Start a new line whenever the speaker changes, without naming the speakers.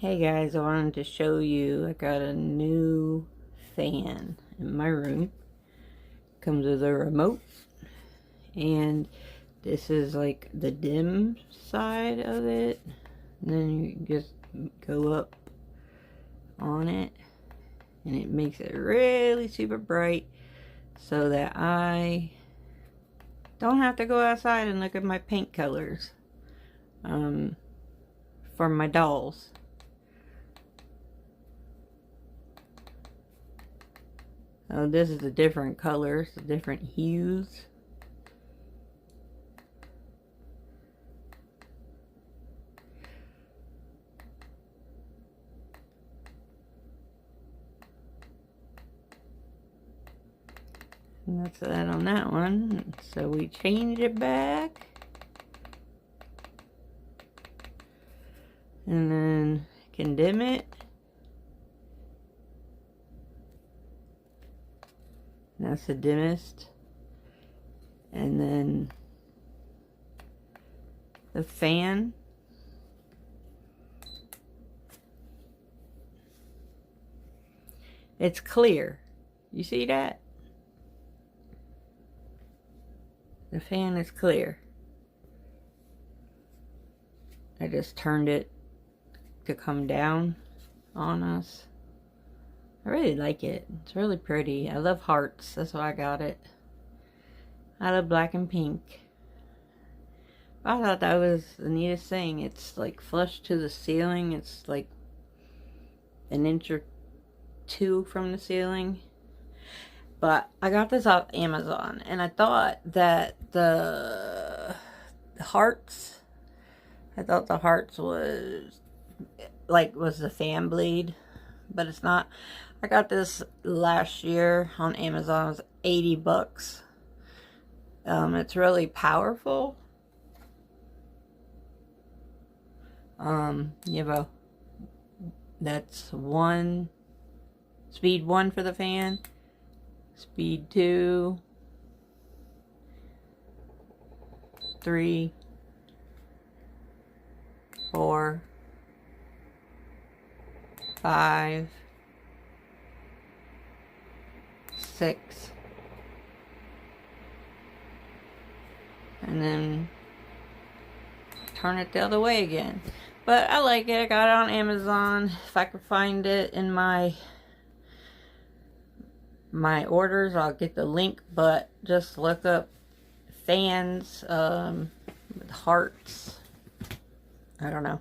Hey guys, I wanted to show you I got a new fan in my room. Comes with a remote, and this is like the dim side of it, and then you just go up on it and it makes it really super bright so that I don't have to go outside and look at my paint colors for my dolls. Oh, this is the different colors, the different hues. And that's that on that one. So we change it back. And then can dim it. That's the dimmest. And then the fan. It's clear. You see that? The fan is clear. I just turned it to come down on us. I really like it. It's really pretty. I love hearts. That's why I got it. I love black and pink. I thought that was the neatest thing. It's like flush to the ceiling. It's like an inch or two from the ceiling. But I got this off Amazon, and I thought that the hearts was the fan blade, but it's not. I got this last year on Amazon. It was 80 bucks. It's really powerful. You have that's speed 1 for the fan, speed 2, 3, 4, 5, 6, and then turn it the other way again. But I like it. I got it on Amazon. If I can find it in my orders, I'll get the link. But just look up fans with hearts. I don't know.